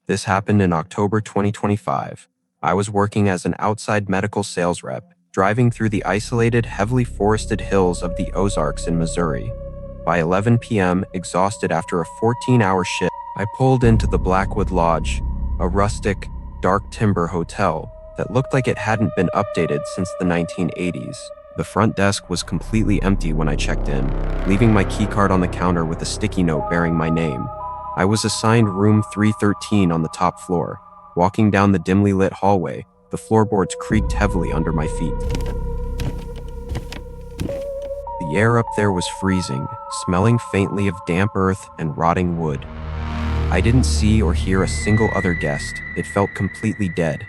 This happened in October 2025. I was working as an outside medical sales rep, driving through the isolated, heavily forested hills of the Ozarks in Missouri. By 11 p.m., exhausted after a 14-hour shift, I pulled into the Blackwood Lodge, a rustic, dark timber hotel that looked like it hadn't been updated since the 1980s. The front desk was completely empty when I checked in, leaving my keycard on the counter with a sticky note bearing my name. I was assigned room 313 on the top floor. Walking down the dimly lit hallway, the floorboards creaked heavily under my feet. The air up there was freezing, smelling faintly of damp earth and rotting wood. I didn't see or hear a single other guest. It felt completely dead.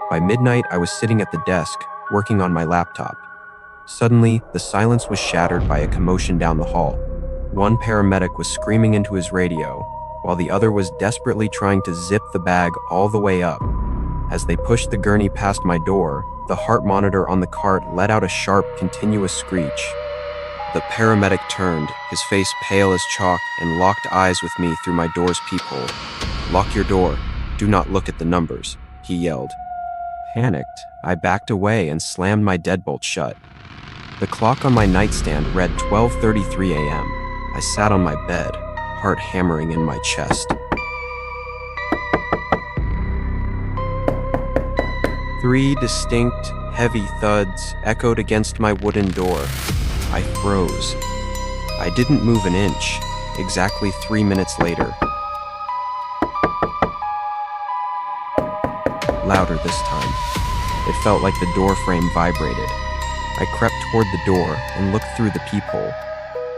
By midnight, I was sitting at the desk, working on my laptop. Suddenly, the silence was shattered by a commotion down the hall. One paramedic was screaming into his radio, while the other was desperately trying to zip the bag all the way up. As they pushed the gurney past my door, the heart monitor on the cart let out a sharp, continuous screech. The paramedic turned, his face pale as chalk, and locked eyes with me through my door's peephole. "Lock your door. Do not look at the numbers," he yelled. Panicked, I backed away and slammed my deadbolt shut. The clock on my nightstand read 12:33 a.m. I sat on my bed, heart hammering in my chest. 3 distinct, heavy thuds echoed against my wooden door. I froze. I didn't move an inch. Exactly 3 minutes later. Louder this time. It felt like the door frame vibrated. I crept toward the door and looked through the peephole.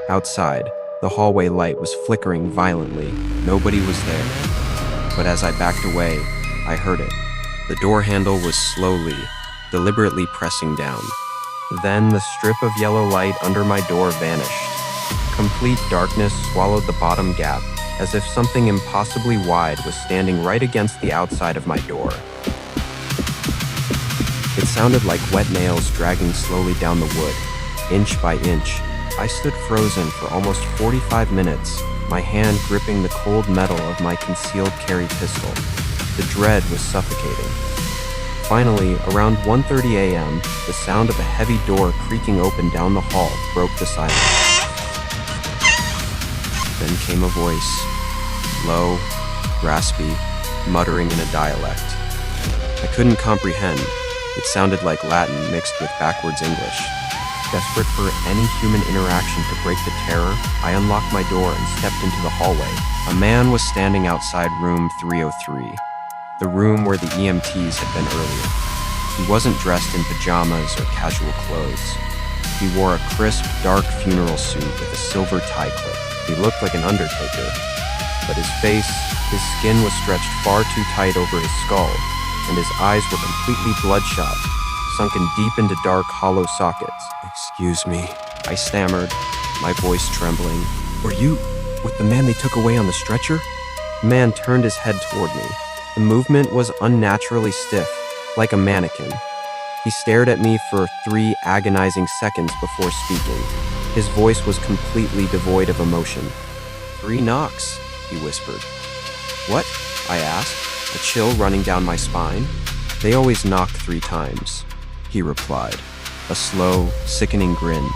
Outside, the hallway light was flickering violently. Nobody was there. But as I backed away, I heard it. The door handle was slowly, deliberately pressing down. Then the strip of yellow light under my door vanished. Complete darkness swallowed the bottom gap, as if something impossibly wide was standing right against the outside of my door. It sounded like wet nails dragging slowly down the wood, inch by inch. I stood frozen for almost 45 minutes, my hand gripping the cold metal of my concealed carry pistol. The dread was suffocating. Finally, around 1:30 a.m., the sound of a heavy door creaking open down the hall broke the silence. Then came a voice, low, raspy, muttering in a dialect. I couldn't comprehend. It sounded like Latin mixed with backwards English. Desperate for any human interaction to break the terror, I unlocked my door and stepped into the hallway. A man was standing outside room 303, the room where the EMTs had been earlier. He wasn't dressed in pajamas or casual clothes. He wore a crisp, dark funeral suit with a silver tie clip. He looked like an undertaker, but his skin was stretched far too tight over his skull, and his eyes were completely bloodshot, sunken deep into dark, hollow sockets. "Excuse me," I stammered, my voice trembling. "Were you with the man they took away on the stretcher?" The man turned his head toward me. The movement was unnaturally stiff, like a mannequin. He stared at me for 3 agonizing seconds before speaking. His voice was completely devoid of emotion. "3 knocks," he whispered. "What?" I asked, a chill running down my spine. "They always knock 3 times," he replied, a slow, sickening grin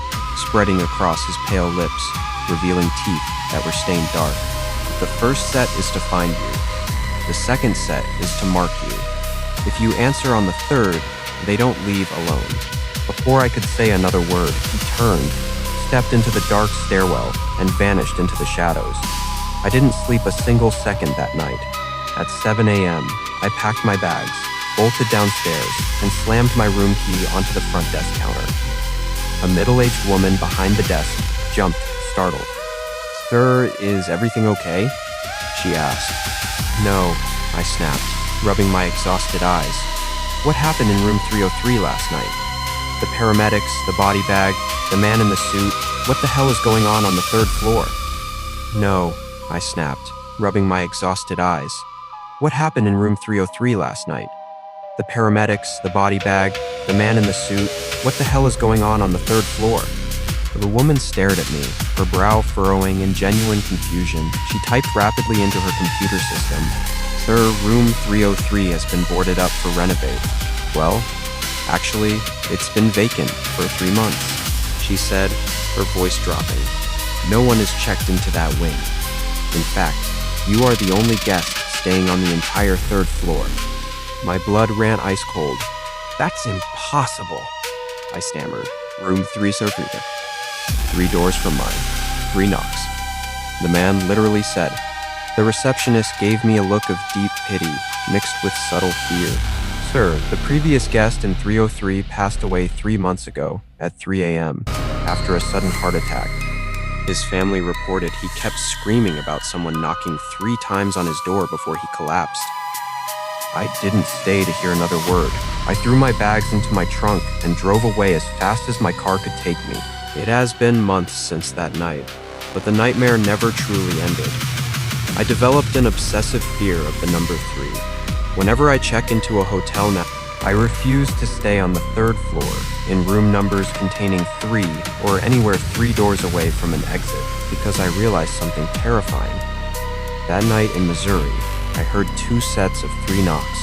spreading across his pale lips, revealing teeth that were stained dark. "The first set is to find you. The second set is to mark you. If you answer on the third, they don't leave alone." Before I could say another word, he turned, stepped into the dark stairwell, and vanished into the shadows. I didn't sleep a single second that night. At 7 a.m., I packed my bags, bolted downstairs, and slammed my room key onto the front desk counter. A middle-aged woman behind the desk jumped, startled. "Sir, is everything okay?" she asked. "No," I snapped, rubbing my exhausted eyes. "What happened in room 303 last night? The paramedics, the body bag, the man in the suit, what the hell is going on the 3rd floor?" "No," I snapped, rubbing my exhausted eyes. "What happened in room 303 last night? The paramedics, the body bag, the man in the suit, what the hell is going on the 3rd floor?" The woman stared at me, her brow furrowing in genuine confusion. She typed rapidly into her computer system. Sir, room 303 has been boarded up for renovate. Well, actually, it's been vacant for 3 months, she said, her voice dropping. No one has checked into that wing. In fact, you are the only guest staying on the entire 3rd floor. My blood ran ice cold. That's impossible, I stammered. Room 303. 3 doors from mine. 3 knocks. The man literally said. The receptionist gave me a look of deep pity mixed with subtle fear. Sir, the previous guest in 303 passed away 3 months ago at 3 a.m. after a sudden heart attack. His family reported he kept screaming about someone knocking 3 times on his door before he collapsed. I didn't stay to hear another word. I threw my bags into my trunk and drove away as fast as my car could take me. It has been months since that night, but the nightmare never truly ended. I developed an obsessive fear of the number 3. Whenever I check into a hotel now, I refuse to stay on the 3rd floor in room numbers containing 3 or anywhere 3 doors away from an exit because I realized something terrifying. That night in Missouri, I heard 2 sets of 3 knocks.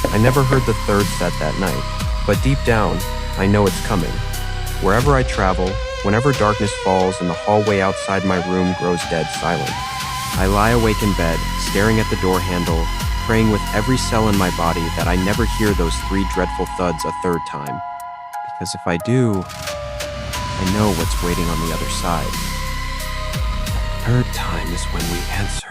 I never heard the 3rd set that night, but deep down, I know it's coming. Wherever I travel, whenever darkness falls and the hallway outside my room grows dead silent, I lie awake in bed, staring at the door handle, praying with every cell in my body that I never hear those 3 dreadful thuds a 3rd time. Because if I do, I know what's waiting on the other side. The 3rd time is when we answer.